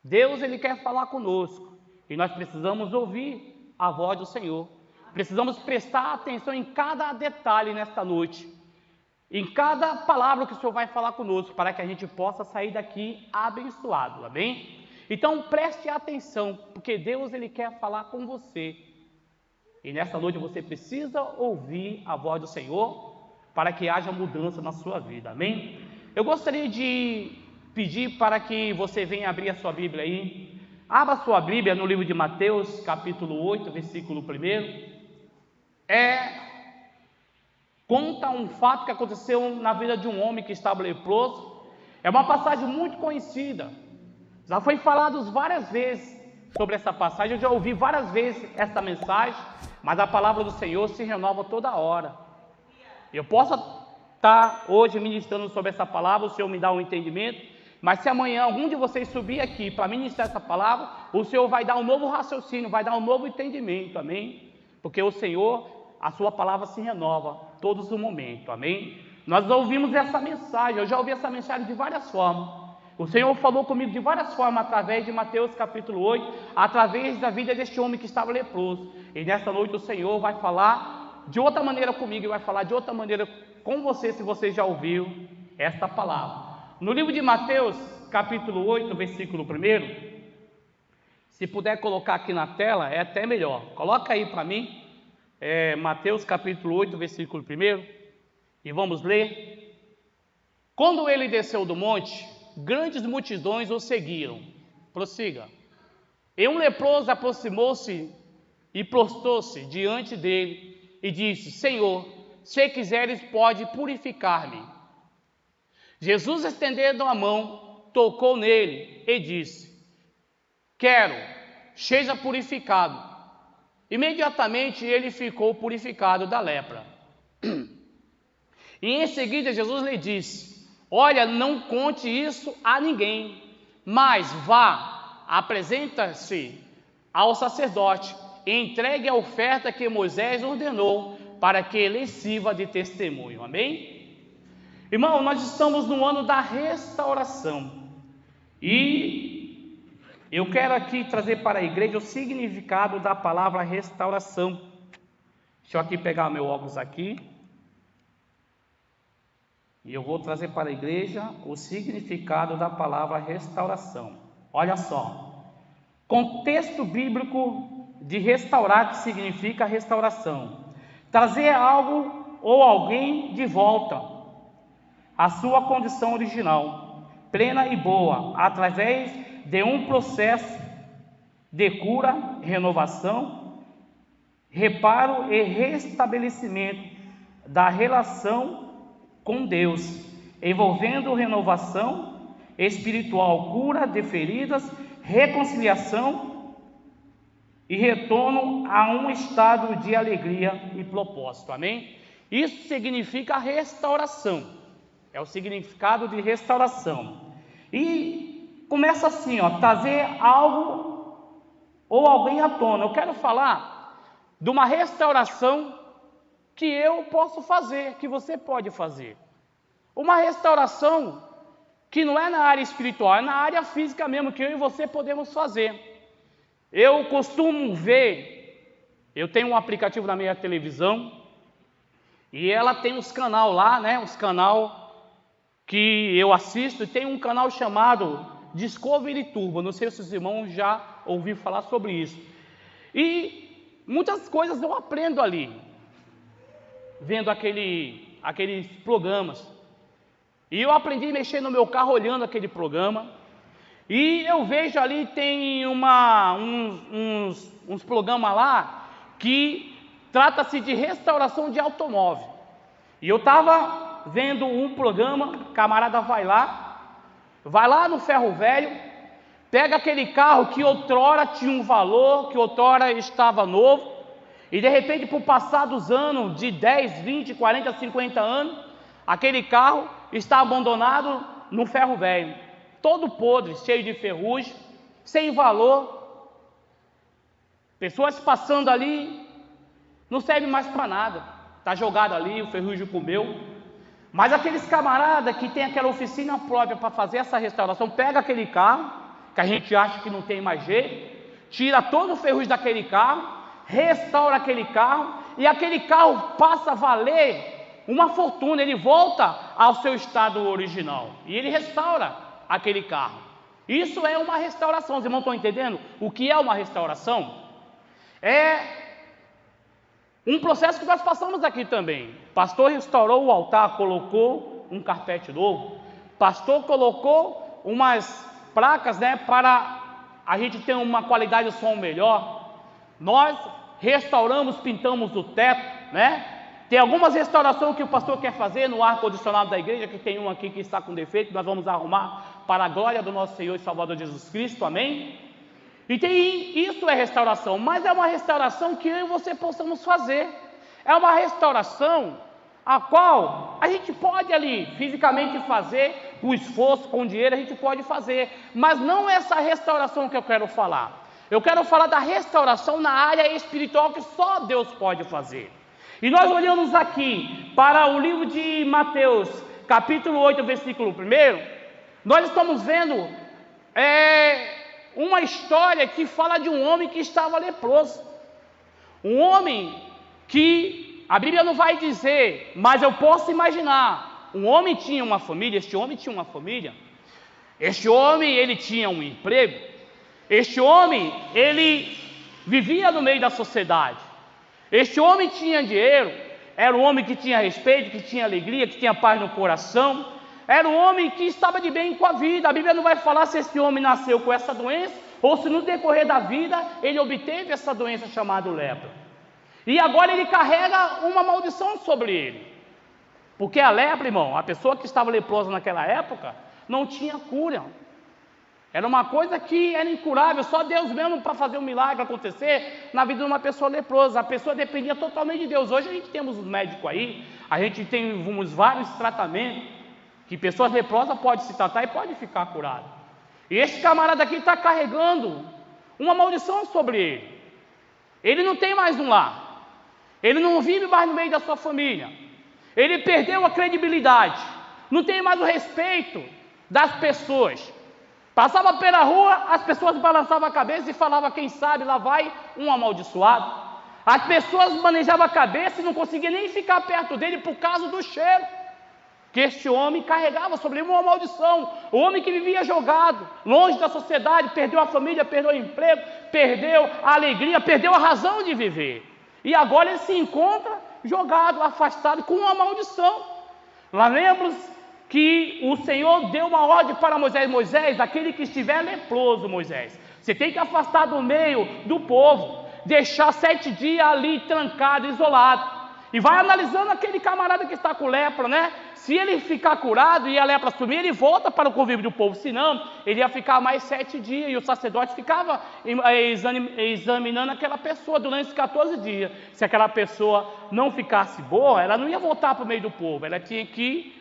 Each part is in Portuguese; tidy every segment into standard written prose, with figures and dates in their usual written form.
Deus, Ele quer falar conosco e nós precisamos ouvir a voz do Senhor. Precisamos prestar atenção em cada detalhe nesta noite, em cada palavra que o Senhor vai falar conosco, para que a gente possa sair daqui abençoado, amém? Então preste atenção, porque Deus, Ele quer falar com você. E nessa noite você precisa ouvir a voz do Senhor, para que haja mudança na sua vida, amém? Eu gostaria de pedir para que você venha abrir a sua Bíblia aí. Abra a sua Bíblia no livro de Mateus, capítulo 8, versículo 1. Conta um fato que aconteceu na vida de um homem que estava leproso. É uma passagem muito conhecida. Já foi falado várias vezes sobre essa passagem. Eu já ouvi várias vezes essa mensagem, mas a palavra do Senhor se renova toda hora. Eu posso estar hoje ministrando sobre essa palavra, o Senhor me dá um entendimento, mas se amanhã algum de vocês subir aqui para ministrar essa palavra, o Senhor vai dar um novo raciocínio, vai dar um novo entendimento, amém? Porque o Senhor, a sua palavra se renova todos os momentos, amém? Nós ouvimos essa mensagem, eu já ouvi essa mensagem de várias formas. O Senhor falou comigo de várias formas, através de Mateus capítulo 8, através da vida deste homem que estava leproso. E nesta noite o Senhor vai falar de outra maneira comigo, e vai falar de outra maneira com você, se você já ouviu esta palavra. No livro de Mateus capítulo 8, versículo 1, se puder colocar aqui na tela, é até melhor. Coloca aí para mim, Mateus capítulo 8, versículo 1, e vamos ler. Quando ele desceu do monte, grandes multidões o seguiram. Prossiga. E um leproso aproximou-se e prostrou-se diante dele e disse: Senhor, se quiseres, pode purificar-me. Jesus, estendendo a mão, tocou nele e disse: quero, seja purificado. Imediatamente ele ficou purificado da lepra. E em seguida Jesus lhe disse: olha, não conte isso a ninguém, mas vá, apresenta-se ao sacerdote e entregue a oferta que Moisés ordenou, para que ele sirva de testemunho, amém? Irmão, nós estamos no ano da restauração, e eu quero aqui trazer para a igreja o significado da palavra restauração. Deixa eu aqui pegar meu óculos aqui, e eu vou trazer para a igreja o significado da palavra restauração. Olha só, contexto bíblico de restaurar, que significa restauração: trazer algo ou alguém de volta à sua condição original, plena e boa, através de um processo de cura, renovação, reparo e restabelecimento da relação com Deus, envolvendo renovação espiritual, cura de feridas, reconciliação e retorno a um estado de alegria e propósito, amém? Isso significa restauração, é o significado de restauração. E começa assim, trazer algo ou alguém à tona. Eu quero falar de uma restauração que eu posso fazer, que você pode fazer. Uma restauração que não é na área espiritual, é na área física mesmo, que eu e você podemos fazer. Eu costumo ver, eu tenho um aplicativo na minha televisão, e ela tem uns canal lá, né, uns canal que eu assisto, e tem um canal chamado Discovery Turbo. Não sei se os irmãos já ouviram falar sobre isso. E muitas coisas eu aprendo ali, vendo aqueles programas. E eu aprendi a mexer no meu carro olhando aquele programa. E eu vejo ali, tem uns programas lá que trata-se de restauração de automóvel. E eu estava vendo um programa, camarada vai lá no ferro velho, pega aquele carro que outrora tinha um valor, que outrora estava novo, e de repente, por passar dos anos, de 10, 20, 40, 50 anos, aquele carro está abandonado no ferro velho, todo podre, cheio de ferrugem, sem valor. Pessoas passando ali, não serve mais para nada, está jogado ali, o ferrugem comeu. Mas aqueles camaradas que tem aquela oficina própria para fazer essa restauração, pega aquele carro que a gente acha que não tem mais jeito, tira todo o ferrugem daquele carro, restaura aquele carro, e aquele carro passa a valer uma fortuna, ele volta ao seu estado original, e ele restaura aquele carro. Isso é uma restauração. Os irmãos estão entendendo o que é uma restauração? É um processo que nós passamos aqui também. O pastor restaurou o altar, colocou um carpete novo, o pastor colocou umas placas, né, para a gente ter uma qualidade de som melhor. Nós restauramos, pintamos o teto, né? Tem algumas restaurações que o pastor quer fazer no ar-condicionado da igreja, que tem um aqui que está com defeito, nós vamos arrumar para a glória do nosso Senhor e Salvador Jesus Cristo, amém? E isso é restauração, mas é uma restauração que eu e você possamos fazer. É uma restauração a qual a gente pode ali fisicamente fazer, com esforço, com dinheiro a gente pode fazer, mas não essa restauração que eu quero falar. Eu quero falar da restauração na área espiritual que só Deus pode fazer. E nós olhamos aqui para o livro de Mateus, capítulo 8, versículo 1, nós estamos vendo uma história que fala de um homem que estava leproso. Um homem que a Bíblia não vai dizer, mas eu posso imaginar. Um homem tinha uma família, este homem tinha uma família. Este homem, ele tinha um emprego. Este homem, ele vivia no meio da sociedade. Este homem tinha dinheiro, era um homem que tinha respeito, que tinha alegria, que tinha paz no coração. Era um homem que estava de bem com a vida. A Bíblia não vai falar se esse homem nasceu com essa doença ou se no decorrer da vida ele obteve essa doença chamada lepra. E agora ele carrega uma maldição sobre ele. Porque a lepra, irmão, a pessoa que estava leprosa naquela época, não tinha cura. Era uma coisa que era incurável, só Deus mesmo para fazer um milagre acontecer na vida de uma pessoa leprosa. A pessoa dependia totalmente de Deus. Hoje a gente temos os médicos aí, a gente tem vários tratamentos, que pessoas leprosas podem se tratar e podem ficar curadas. E este camarada aqui está carregando uma maldição sobre ele. Ele não tem mais um lar. Ele não vive mais no meio da sua família. Ele perdeu a credibilidade. Não tem mais o respeito das pessoas. Passava pela rua, as pessoas balançavam a cabeça e falavam, quem sabe lá vai um amaldiçoado. As pessoas manejavam a cabeça e não conseguiam nem ficar perto dele por causa do cheiro que este homem carregava sobre ele, uma maldição. O homem que vivia jogado, longe da sociedade, perdeu a família, perdeu o emprego, perdeu a alegria, perdeu a razão de viver. E agora ele se encontra jogado, afastado, com uma maldição. Lá lembra-se que o Senhor deu uma ordem para Moisés: Moisés, aquele que estiver leproso, Moisés, você tem que afastar do meio do povo, deixar 7 dias ali trancado, isolado, e vai analisando aquele camarada que está com lepra, né? Se ele ficar curado e a lepra sumir, ele volta para o convívio do povo, senão ele ia ficar mais 7 dias, e o sacerdote ficava examinando aquela pessoa durante esses 14 dias. Se aquela pessoa não ficasse boa, ela não ia voltar para o meio do povo, ela tinha que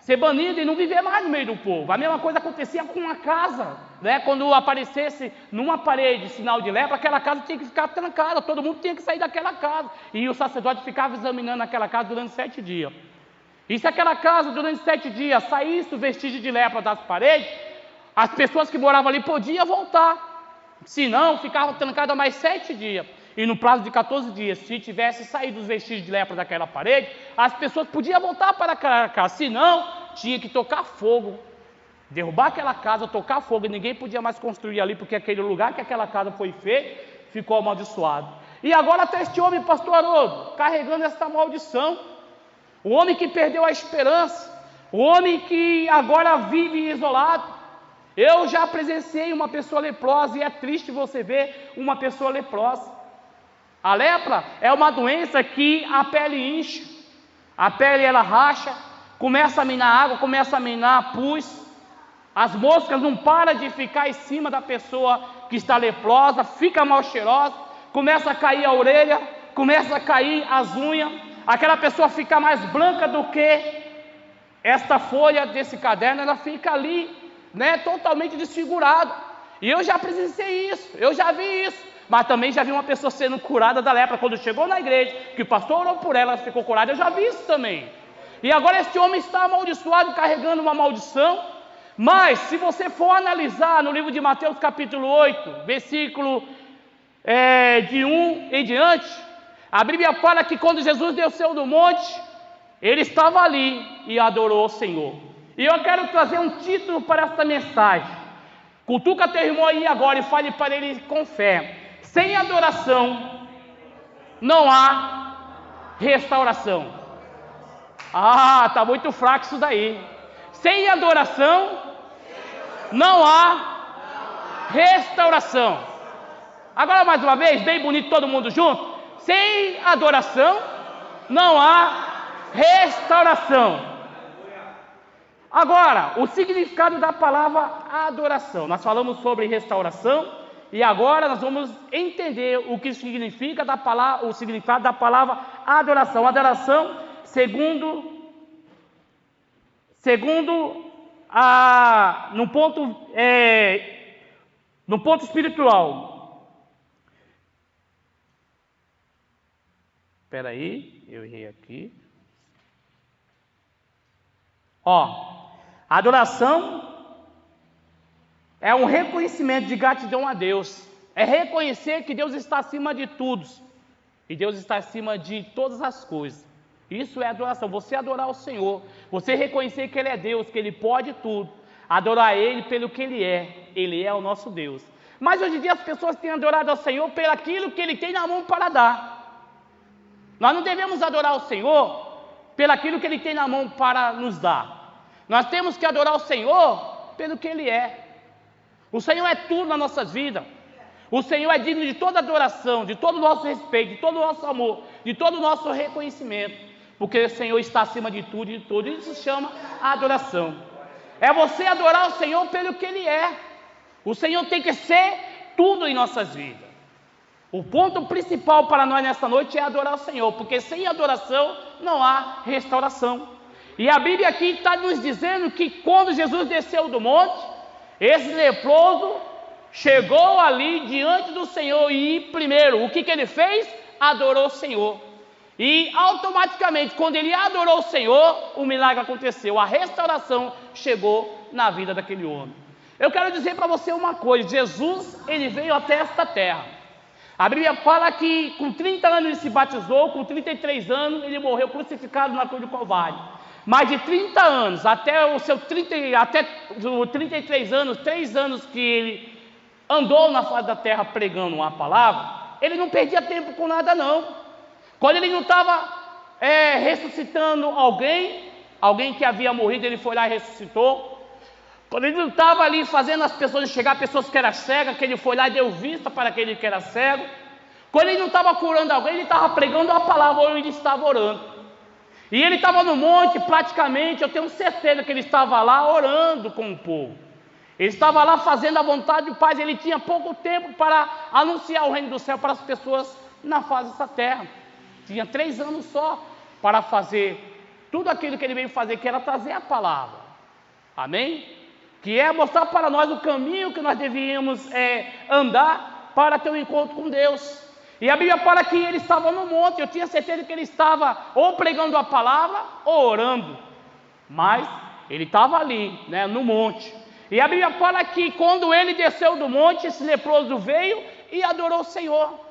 ser banida e não viver mais no meio do povo. A mesma coisa acontecia com uma casa, quando aparecesse numa parede sinal de lepra, aquela casa tinha que ficar trancada, todo mundo tinha que sair daquela casa, e o sacerdote ficava examinando aquela casa durante 7 dias. E se aquela casa durante 7 dias saísse o vestígio de lepra das paredes, as pessoas que moravam ali podiam voltar, se não, ficava trancada mais 7 dias. E no prazo de 14 dias, se tivesse saído os vestígios de lepra daquela parede, as pessoas podiam voltar para aquela casa. Se não, tinha que tocar fogo, derrubar aquela casa, tocar fogo, e ninguém podia mais construir ali, porque aquele lugar que aquela casa foi feita, ficou amaldiçoado. E agora está este homem, pastor Haroldo, carregando essa maldição. O homem que perdeu a esperança, o homem que agora vive isolado. Eu já presenciei uma pessoa leprosa, e é triste você ver uma pessoa leprosa. A lepra é uma doença que a pele incha, a pele ela racha, começa a minar água, começa a minar pus, as moscas não param de ficar em cima da pessoa que está leprosa, fica mal cheirosa, começa a cair a orelha, começa a cair as unhas, aquela pessoa fica mais branca do que esta folha desse caderno, ela fica ali, totalmente desfigurada. E eu já presenciei isso, eu já vi isso. Mas também já vi uma pessoa sendo curada da lepra, quando chegou na igreja, que o pastor orou por ela, ela ficou curada, eu já vi isso também. E agora este homem está amaldiçoado, carregando uma maldição, Mas, se você for analisar no livro de Mateus capítulo 8, versículo de 1 em diante, a Bíblia fala que quando Jesus desceu do monte, ele estava ali e adorou o Senhor. E eu quero trazer um título para esta mensagem. Cutuca teu irmão aí agora e fale para ele com fé. Sem adoração não há restauração. Ah, está muito fraco isso daí. Sem adoração não há restauração. Agora mais uma vez, bem bonito, todo mundo junto. Sem adoração não há restauração. Agora, o significado da palavra adoração. Nós falamos sobre restauração e agora nós vamos entender o que significa o significado da palavra adoração. Adoração, segundo no ponto espiritual. Espera aí, eu errei aqui. Adoração é um reconhecimento de gratidão a Deus. É reconhecer que Deus está acima de tudo. E Deus está acima de todas as coisas. Isso é adoração. Você adorar o Senhor. Você reconhecer que Ele é Deus, que Ele pode tudo. Adorar Ele pelo que Ele é. Ele é o nosso Deus. Mas hoje em dia as pessoas têm adorado ao Senhor pelo aquilo que Ele tem na mão para dar. Nós não devemos adorar o Senhor pelo aquilo que Ele tem na mão para nos dar. Nós temos que adorar o Senhor pelo que Ele é. O Senhor é tudo nas nossas vidas. O Senhor é digno de toda adoração, de todo o nosso respeito, de todo o nosso amor, de todo o nosso reconhecimento. Porque o Senhor está acima de tudo e de tudo. Isso se chama adoração. É você adorar o Senhor pelo que Ele é. O Senhor tem que ser tudo em nossas vidas. O ponto principal para nós nessa noite é adorar o Senhor. Porque sem adoração não há restauração. E a Bíblia aqui está nos dizendo que quando Jesus desceu do monte, esse leproso chegou ali diante do Senhor e primeiro, o que ele fez? Adorou o Senhor. E automaticamente, quando ele adorou o Senhor, o milagre aconteceu. A restauração chegou na vida daquele homem. Eu quero dizer para você uma coisa. Jesus, ele veio até esta terra. A Bíblia fala que com 30 anos ele se batizou, com 33 anos ele morreu crucificado na cruz do Calvário. Mais de 30 anos, até os 33 anos, 3 anos que ele andou na face da terra pregando uma palavra, ele não perdia tempo com nada não. Quando ele não estava ressuscitando alguém que havia morrido, ele foi lá e ressuscitou. Quando ele não estava ali fazendo as pessoas chegar, pessoas que eram cegas, que ele foi lá e deu vista para aquele que era cego. Quando ele não estava curando alguém, ele estava pregando a palavra ou ele estava orando. E ele estava no monte praticamente, eu tenho certeza que ele estava lá orando com o povo. Ele estava lá fazendo a vontade do Pai, ele tinha pouco tempo para anunciar o reino do céu para as pessoas na face dessa terra. Tinha 3 anos só para fazer tudo aquilo que ele veio fazer, que era trazer a palavra. Amém? Que é mostrar para nós o caminho que nós devíamos andar para ter um encontro com Deus. E a Bíblia fala que ele estava no monte, eu tinha certeza que ele estava ou pregando a palavra ou orando. Mas ele estava ali, no monte. E a Bíblia fala que quando ele desceu do monte, esse leproso veio e adorou o Senhor.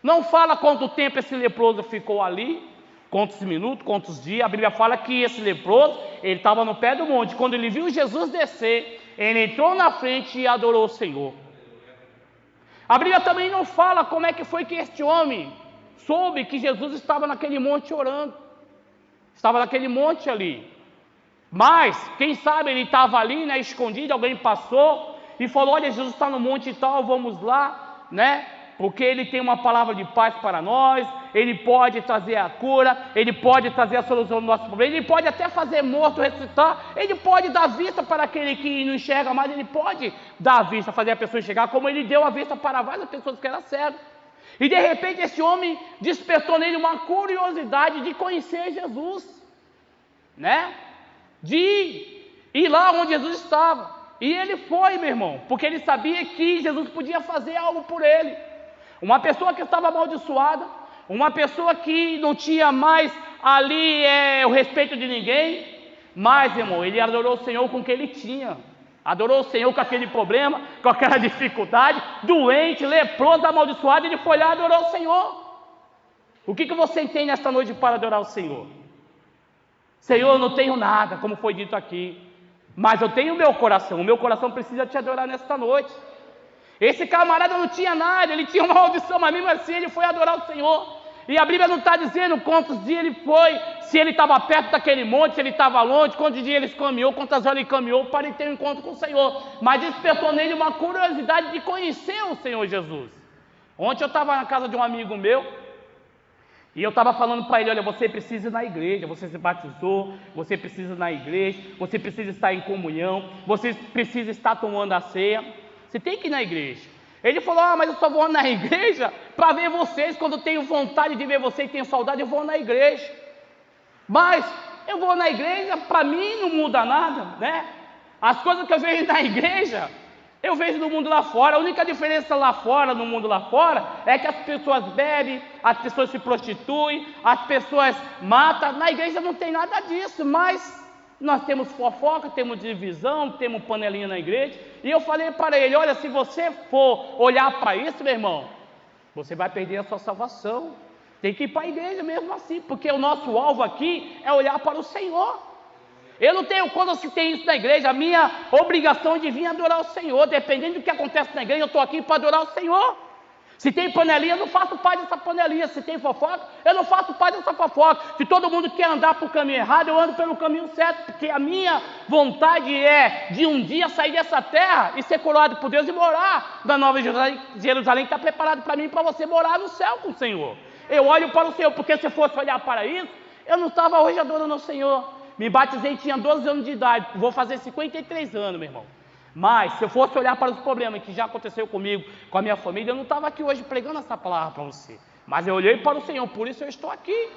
Não fala quanto tempo esse leproso ficou ali, quantos minutos, quantos dias. A Bíblia fala que esse leproso, ele estava no pé do monte. Quando ele viu Jesus descer, ele entrou na frente e adorou o Senhor. A Bíblia também não fala como é que foi que este homem soube que Jesus estava naquele monte orando. Estava naquele monte ali. Mas, quem sabe ele estava ali, escondido, alguém passou e falou, olha, Jesus está no monte e tal, vamos lá, porque ele tem uma palavra de paz para nós, ele pode trazer a cura, ele pode trazer a solução do nosso problema, ele pode até fazer morto ressuscitar, ele pode dar vista para aquele que não enxerga mais, ele pode dar vista, fazer a pessoa enxergar, como ele deu a vista para várias pessoas que eram cegas. E de repente esse homem despertou nele uma curiosidade de conhecer Jesus, de ir lá onde Jesus estava. E ele foi, meu irmão, porque ele sabia que Jesus podia fazer algo por ele. Uma pessoa que estava amaldiçoada, uma pessoa que não tinha mais ali o respeito de ninguém, Mas, irmão, ele adorou o Senhor com o que ele tinha. Adorou o Senhor com aquele problema, com aquela dificuldade, doente, leproso, amaldiçoado, ele foi lá e adorou o Senhor. O que você tem nesta noite para adorar o Senhor? Senhor, eu não tenho nada, como foi dito aqui, mas eu tenho o meu coração precisa te adorar nesta noite. Esse camarada não tinha nada, ele tinha uma maldição, mas mesmo assim ele foi adorar o Senhor. E a Bíblia não está dizendo quantos dias ele foi, se ele estava perto daquele monte, se ele estava longe, quantos dias ele caminhou, quantas horas ele caminhou para ele ter um encontro com o Senhor. Mas despertou nele uma curiosidade de conhecer o Senhor Jesus. Ontem eu estava na casa de um amigo meu, e eu estava falando para ele, olha, você precisa ir na igreja, você se batizou, você precisa ir na igreja, você precisa estar em comunhão, você precisa estar tomando a ceia, você tem que ir na igreja. Ele falou, mas eu só vou na igreja para ver vocês, quando eu tenho vontade de ver vocês e tenho saudade, eu vou na igreja. Mas eu vou na igreja, para mim não muda nada, né? As coisas que eu vejo na igreja, eu vejo no mundo lá fora. A única diferença lá fora, no mundo lá fora, é que as pessoas bebem, as pessoas se prostituem, as pessoas matam. Na igreja não tem nada disso, mas nós temos fofoca, temos divisão, temos panelinha na igreja. E eu falei para ele, olha, se você for olhar para isso, meu irmão, você vai perder a sua salvação. Tem que ir para a igreja mesmo assim, porque o nosso alvo aqui é olhar para o Senhor. Eu não tenho, quando se tem isso na igreja, a minha obrigação de vir adorar o Senhor. Dependendo do que acontece na igreja, eu estou aqui para adorar o Senhor. Se tem panelinha, eu não faço parte dessa panelinha. Se tem fofoca, eu não faço parte dessa fofoca. Se todo mundo quer andar para o caminho errado, eu ando pelo caminho certo, porque a minha vontade é de um dia sair dessa terra e ser coroado por Deus e morar na Nova Jerusalém, que está preparado para mim e para você morar no céu com o Senhor. Eu olho para o Senhor, porque se eu fosse olhar para isso, eu não estava hoje adorando o Senhor. Me batizei, tinha 12 anos de idade, vou fazer 53 anos, meu irmão. Mas, se eu fosse olhar para os problemas que já aconteceu comigo, com a minha família, eu não estava aqui hoje pregando essa palavra para você. Mas eu olhei para o Senhor, por isso eu estou aqui.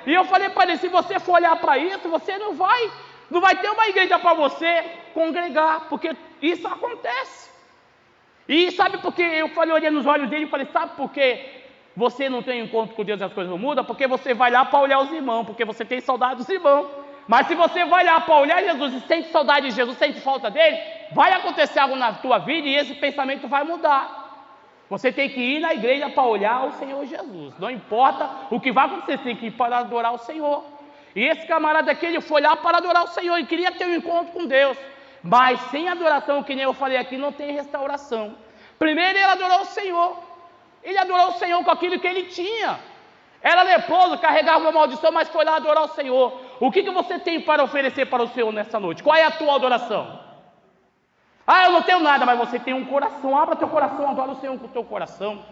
E eu falei para ele, se você for olhar para isso, você não vai ter uma igreja para você congregar, porque isso acontece. E sabe por que eu falei, olhei nos olhos dele e falei, sabe por que você não tem encontro com Deus e as coisas não mudam? Porque você vai lá para olhar os irmãos, porque você tem saudade dos irmãos. Mas se você vai lá para olhar Jesus e sente saudade de Jesus, sente falta dele, vai acontecer algo na tua vida e esse pensamento vai mudar. Você tem que ir na igreja para olhar o Senhor Jesus. Não importa o que vai acontecer, você tem que ir para adorar o Senhor. E esse camarada aqui, ele foi lá para adorar o Senhor e queria ter um encontro com Deus. Mas sem adoração, que nem eu falei aqui, não tem restauração. Primeiro ele adorou o Senhor. Ele adorou o Senhor com aquilo que ele tinha. Era leproso, carregava uma maldição, mas foi lá adorar o Senhor. O que você tem para oferecer para o Senhor nessa noite? Qual é a tua adoração? Eu não tenho nada, mas você tem um coração. Abra teu coração, adora o Senhor com o teu coração,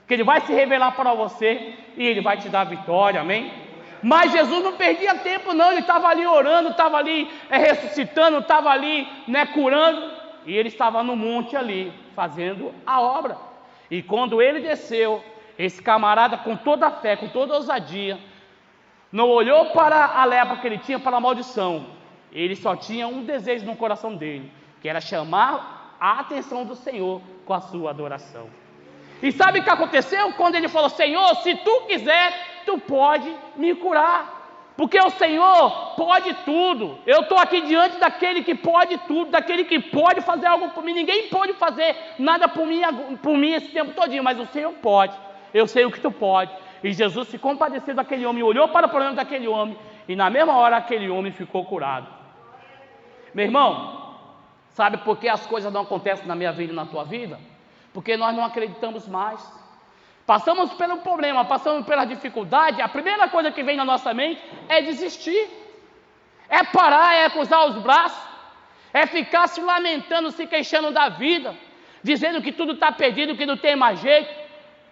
que Ele vai se revelar para você e Ele vai te dar vitória, amém? Mas Jesus não perdia tempo não, Ele estava ali orando, estava ali ressuscitando, estava ali curando, e Ele estava no monte ali, fazendo a obra. E quando Ele desceu, esse camarada com toda a fé, com toda a ousadia, não olhou para a lepra que ele tinha, para a maldição. Ele só tinha um desejo no coração dele, que era chamar a atenção do Senhor com a sua adoração. E sabe o que aconteceu? Quando ele falou, Senhor, se tu quiser, tu pode me curar. Porque o Senhor pode tudo. Eu estou aqui diante daquele que pode tudo, daquele que pode fazer algo por mim. Ninguém pode fazer nada por mim esse tempo todinho, mas o Senhor pode. Eu sei o que tu pode. E Jesus se compadeceu daquele homem, olhou para o problema daquele homem, e na mesma hora aquele homem ficou curado. Meu irmão, sabe por que as coisas não acontecem na minha vida e na tua vida? Porque nós não acreditamos mais. Passamos pelo problema, passamos pela dificuldade, a primeira coisa que vem na nossa mente é desistir. É parar, é cruzar os braços, é ficar se lamentando, se queixando da vida, dizendo que tudo está perdido, que não tem mais jeito,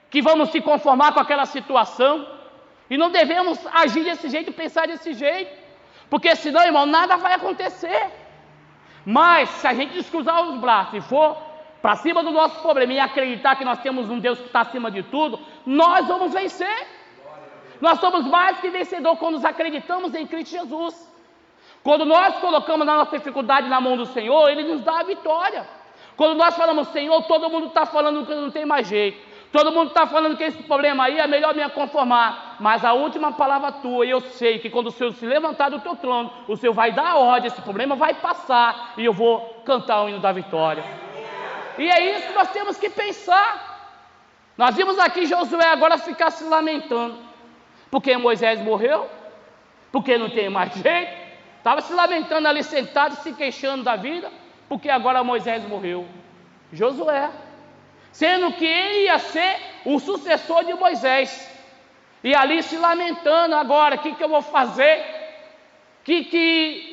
que vamos se conformar com aquela situação, e não devemos agir desse jeito, pensar desse jeito, porque senão, irmão, nada vai acontecer. Mas se a gente descruzar os braços e for para cima do nosso problema e acreditar que nós temos um Deus que está acima de tudo, nós vamos vencer. Nós somos mais que vencedores quando nos acreditamos em Cristo Jesus. Quando nós colocamos a nossa dificuldade na mão do Senhor, Ele nos dá a vitória. Quando nós falamos, Senhor, todo mundo está falando que não tem mais jeito. Todo mundo está falando que esse problema aí é melhor me conformar. Mas a última palavra tua, e eu sei que quando o Senhor se levantar do teu trono, o Senhor vai dar a ordem, esse problema vai passar e eu vou cantar o hino da vitória. E é isso que nós temos que pensar. Nós vimos aqui Josué agora ficar se lamentando. Porque Moisés morreu, porque não tem mais jeito. Estava se lamentando ali sentado, se queixando da vida, porque agora Moisés morreu. Josué, sendo que ele ia ser o sucessor de Moisés, e ali se lamentando agora, o que eu vou fazer?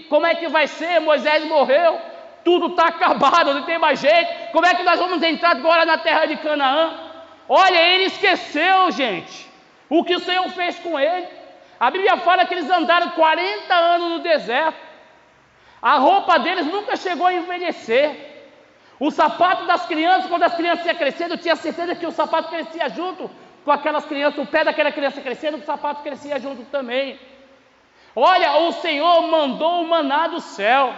Como é que vai ser? Moisés morreu, tudo está acabado, não tem mais jeito, como é que nós vamos entrar agora na terra de Canaã? Olha, ele esqueceu, gente, o que o Senhor fez com ele. A Bíblia fala que eles andaram 40 anos no deserto, a roupa deles nunca chegou a envelhecer. O sapato das crianças, quando as crianças iam crescendo, eu tinha certeza que o sapato crescia junto com aquelas crianças, o pé daquela criança crescendo, o sapato crescia junto também. Olha, o Senhor mandou o maná do céu,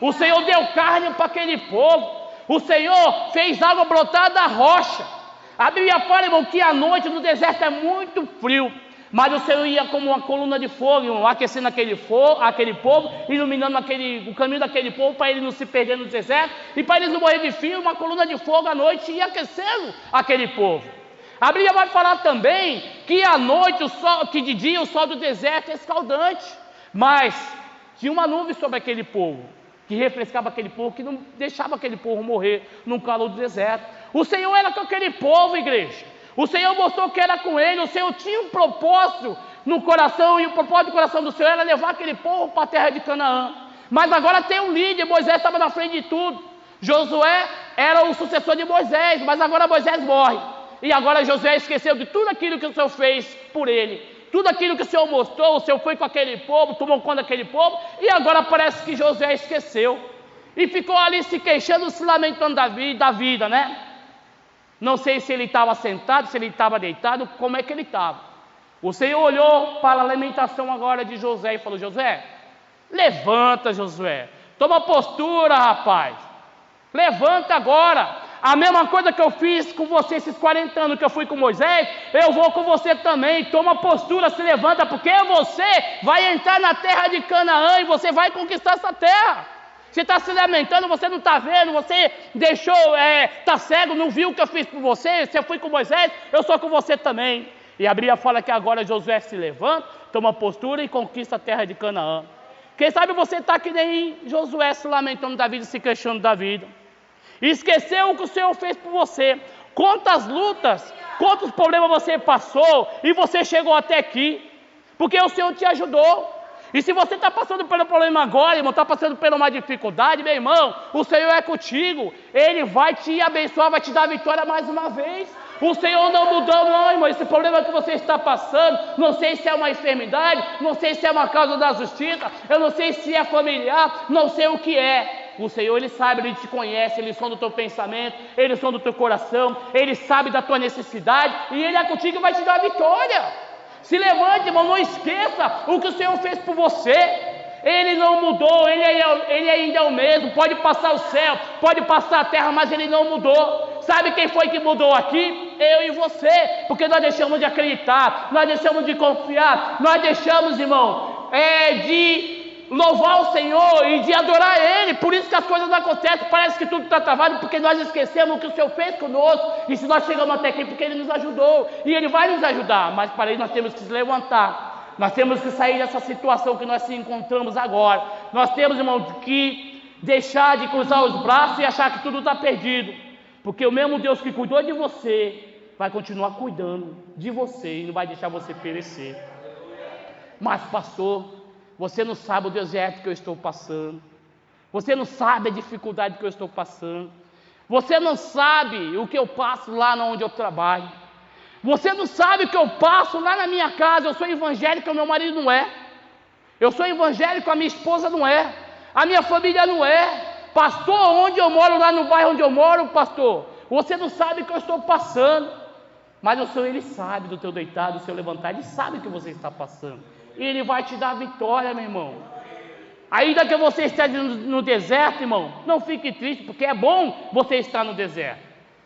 o Senhor deu carne para aquele povo, o Senhor fez água brotar da rocha. A Bíblia fala, irmão, que à noite no deserto é muito frio, mas o Senhor ia como uma coluna de fogo, irmão, aquecendo aquele povo, iluminando o caminho daquele povo, para ele não se perder no deserto, e para eles não morrerem de frio, uma coluna de fogo à noite ia aquecendo aquele povo. A Bíblia vai falar também que à noite, que de dia o sol do deserto é escaldante, mas tinha uma nuvem sobre aquele povo, que refrescava aquele povo, que não deixava aquele povo morrer no calor do deserto. O Senhor era com aquele povo, igreja. O Senhor mostrou que era com ele, o Senhor tinha um propósito no coração, e o propósito do coração do Senhor era levar aquele povo para a terra de Canaã. Mas agora tem um líder, Moisés estava na frente de tudo. Josué era o sucessor de Moisés, mas agora Moisés morre. E agora Josué esqueceu de tudo aquilo que o Senhor fez por ele. Tudo aquilo que o Senhor mostrou, o Senhor foi com aquele povo, tomou conta daquele povo, e agora parece que Josué esqueceu. E ficou ali se queixando, se lamentando da vida, né? Não sei se ele estava sentado, se ele estava deitado, como é que ele estava. O Senhor olhou para a lamentação agora de Josué e falou: Josué, levanta, Josué, toma postura, rapaz, levanta agora. A mesma coisa que eu fiz com você esses 40 anos que eu fui com Moisés, eu vou com você também. Toma postura, se levanta, porque você vai entrar na terra de Canaã e você vai conquistar essa terra. Você está se lamentando, você não está vendo, você deixou, está cego, não viu o que eu fiz por você, você foi com Moisés, eu sou com você também. E a Bíblia fala que agora Josué se levanta, toma postura e conquista a terra de Canaã. Quem sabe você está que nem Josué, se lamentando da vida, se queixando da vida. Esqueceu o que o Senhor fez por você, quantas lutas, quantos problemas você passou e você chegou até aqui, porque o Senhor te ajudou. E se você está passando pelo problema agora, irmão, está passando por uma dificuldade, meu irmão, o Senhor é contigo, Ele vai te abençoar, vai te dar vitória mais uma vez. O Senhor não mudou não, irmão, esse problema que você está passando, não sei se é uma enfermidade, não sei se é uma causa da justiça, eu não sei se é familiar, não sei o que é. O Senhor, Ele sabe, Ele te conhece, Ele sonda o teu pensamento, Ele sonda o teu coração, Ele sabe da tua necessidade, e Ele é contigo e vai te dar vitória. Se levante, irmão, não esqueça o que o Senhor fez por você. Ele não mudou, Ele ainda é o mesmo. Pode passar o céu, pode passar a terra, mas Ele não mudou. Sabe quem foi que mudou aqui? Eu e você, porque nós deixamos de acreditar, nós deixamos de confiar, nós deixamos, irmão, de louvar o Senhor e de adorar Ele. Por isso que as coisas não acontecem, parece que tudo está travado, porque nós esquecemos o que o Senhor fez conosco. E se nós chegamos até aqui, porque Ele nos ajudou, e Ele vai nos ajudar, mas para isso nós temos que se levantar, nós temos que sair dessa situação que nós se encontramos agora. Nós temos, irmão, que deixar de cruzar os braços e achar que tudo está perdido, porque o mesmo Deus que cuidou de você vai continuar cuidando de você e não vai deixar você perecer. Mas pastor, você não sabe o deserto que eu estou passando, você não sabe a dificuldade que eu estou passando, você não sabe o que eu passo lá onde eu trabalho, você não sabe o que eu passo lá na minha casa. Eu sou evangélico, meu marido não é, eu sou evangélico, a minha esposa não é, a minha família não é. Pastor, onde eu moro, lá no bairro onde eu moro, pastor, você não sabe o que eu estou passando, mas o Senhor, Ele sabe do teu deitado, do seu levantar, Ele sabe o que você está passando, e Ele vai te dar vitória, meu irmão. Ainda que você esteja no deserto, irmão, não fique triste, porque é bom você estar no deserto.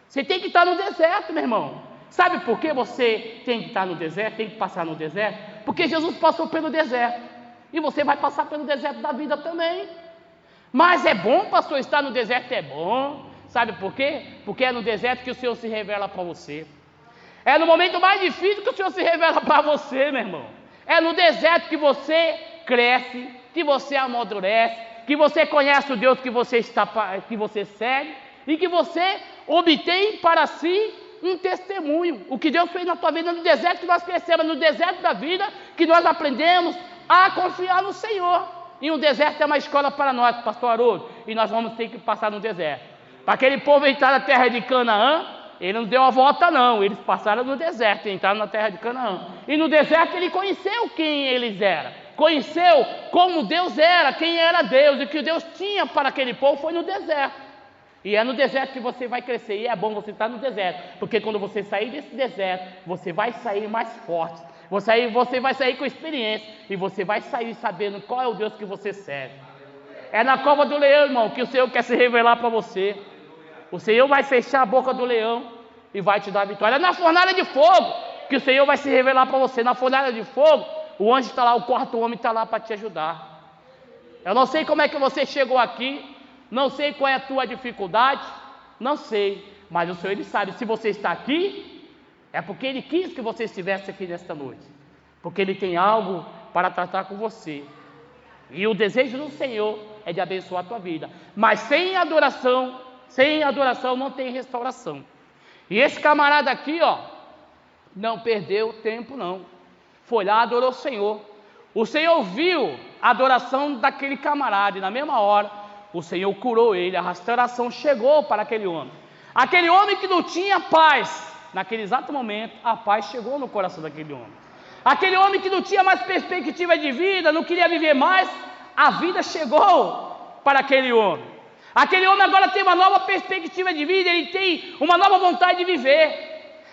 Você tem que estar no deserto, meu irmão. Sabe por que você tem que estar no deserto, tem que passar no deserto? Porque Jesus passou pelo deserto, e você vai passar pelo deserto da vida também. Mas é bom, pastor, estar no deserto é bom. Sabe por quê? Porque é no deserto que o Senhor se revela para você. É no momento mais difícil que o Senhor se revela para você, meu irmão. É no deserto que você cresce, que você amadurece, que você conhece o Deus que você segue e que você obtém para si um testemunho. O que Deus fez na tua vida, no deserto que nós crescemos, no deserto da vida que nós aprendemos a confiar no Senhor. E o deserto é uma escola para nós, pastor Haroldo, e nós vamos ter que passar no deserto. Para aquele povo entrar na terra de Canaã, ele não deu a volta não, eles passaram no deserto, entraram na terra de Canaã. E no deserto ele conheceu quem eles eram, conheceu como Deus era, quem era Deus, e o que Deus tinha para aquele povo foi no deserto. E é no deserto que você vai crescer, e é bom você estar no deserto, porque quando você sair desse deserto, você vai sair mais forte, você vai sair com experiência, e você vai sair sabendo qual é o Deus que você serve. É na cova do leão, irmão, que o Senhor quer se revelar para você. O Senhor vai fechar a boca do leão e vai te dar a vitória. É na fornalha de fogo que o Senhor vai se revelar para você. Na fornalha de fogo, o anjo está lá, o quarto homem está lá para te ajudar. Eu não sei como é que você chegou aqui, não sei qual é a tua dificuldade, não sei, mas o Senhor Ele sabe. Se você está aqui, é porque Ele quis que você estivesse aqui nesta noite, porque Ele tem algo para tratar com você. E o desejo do Senhor é de abençoar a tua vida, mas sem adoração não tem restauração. E esse camarada aqui, ó, não perdeu tempo não, foi lá, adorou o Senhor. O Senhor viu a adoração daquele camarada, e na mesma hora o Senhor curou ele, a restauração chegou para aquele homem que não tinha paz. Naquele exato momento, a paz chegou no coração daquele homem. Aquele homem que não tinha mais perspectiva de vida, não queria viver mais, a vida chegou para aquele homem. Aquele homem agora tem uma nova perspectiva de vida, ele tem uma nova vontade de viver.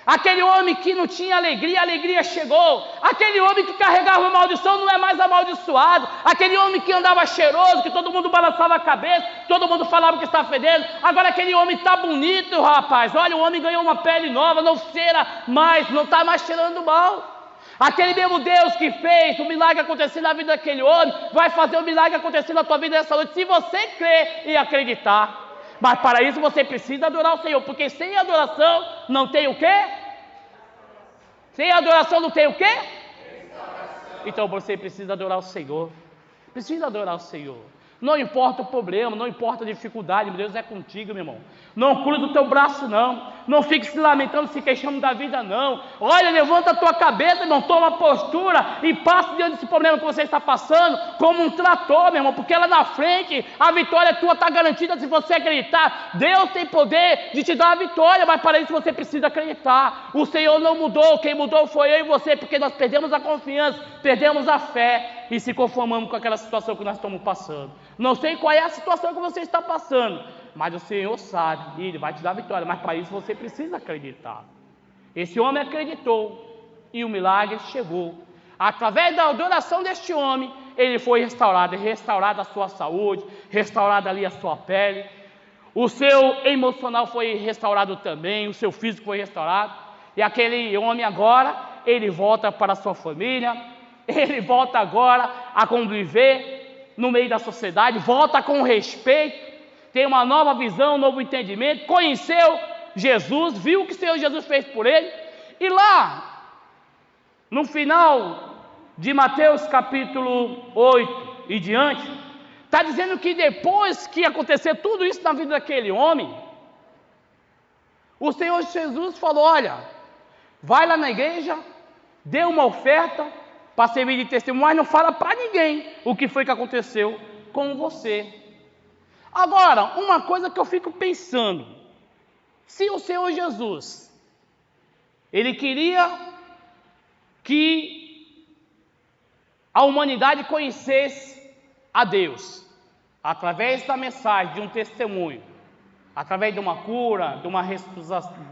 Aquele homem que não tinha alegria, a alegria chegou. Aquele homem que carregava maldição não é mais amaldiçoado. Aquele homem que andava cheiroso, que todo mundo balançava a cabeça, todo mundo falava que estava fedendo. Agora aquele homem está bonito, rapaz. Olha, o homem ganhou uma pele nova, não cheira mais, não está mais cheirando mal. Aquele mesmo Deus que fez o milagre acontecer na vida daquele homem, vai fazer o milagre acontecer na tua vida nessa noite, se você crer e acreditar. Mas para isso você precisa adorar o Senhor, porque sem adoração não tem o quê? Sem adoração não tem o quê? Então você precisa adorar o Senhor. Precisa adorar o Senhor. Não importa o problema, não importa a dificuldade, Deus é contigo, meu irmão. Não cruza o teu braço, não. Não fique se lamentando, se queixando da vida, não. Olha, levanta a tua cabeça, irmão, toma postura e passa diante desse problema que você está passando como um trator, meu irmão, porque lá na frente a vitória tua está garantida se você acreditar. Deus tem poder de te dar a vitória, mas para isso você precisa acreditar. O Senhor não mudou, quem mudou foi eu e você, porque nós perdemos a confiança, perdemos a fé e se conformamos com aquela situação que nós estamos passando. Não sei qual é a situação que você está passando, mas o Senhor sabe e Ele vai te dar a vitória, mas para isso você precisa acreditar. Esse homem acreditou e o milagre chegou. Através da adoração deste homem, ele foi restaurada a sua saúde, restaurada ali a sua pele, o seu emocional foi restaurado também, o seu físico foi restaurado, e aquele homem agora, ele volta para a sua família, ele volta agora a conviver no meio da sociedade, volta com respeito, tem uma nova visão, um novo entendimento, conheceu Jesus, viu o que o Senhor Jesus fez por ele, e lá, no final de Mateus capítulo 8 e diante, está dizendo que depois que acontecer tudo isso na vida daquele homem, o Senhor Jesus falou, olha, vai lá na igreja, dê uma oferta, para servir de testemunho, mas não fala para ninguém o que foi que aconteceu com você. Agora, uma coisa que eu fico pensando, se o Senhor Jesus, Ele queria que a humanidade conhecesse a Deus, através da mensagem, de um testemunho, através de uma cura, de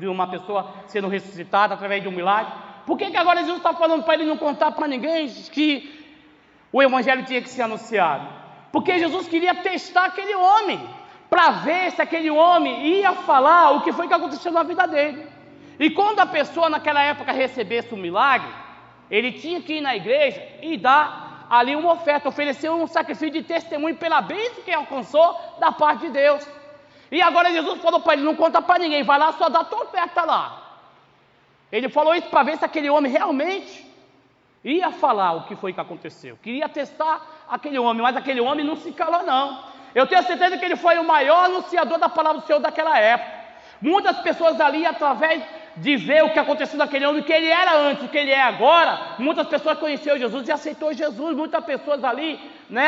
uma pessoa sendo ressuscitada, através de um milagre, por que agora Jesus está falando para ele não contar para ninguém que o evangelho tinha que ser anunciado? Porque Jesus queria testar aquele homem, para ver se aquele homem ia falar o que foi que aconteceu na vida dele. E quando a pessoa naquela época recebesse um milagre, ele tinha que ir na igreja e dar ali uma oferta, oferecer um sacrifício de testemunho pela bênção que alcançou da parte de Deus. E agora Jesus falou para ele: não conta para ninguém, vai lá, só dá a tua oferta lá. Ele falou isso para ver se aquele homem realmente ia falar o que foi que aconteceu. Queria testar aquele homem, mas aquele homem não se calou não. Eu tenho certeza que ele foi o maior anunciador da palavra do Senhor daquela época. Muitas pessoas ali, através de ver o que aconteceu daquele homem, o que ele era antes, o que ele é agora, muitas pessoas conheceram Jesus e aceitou Jesus. Muitas pessoas ali,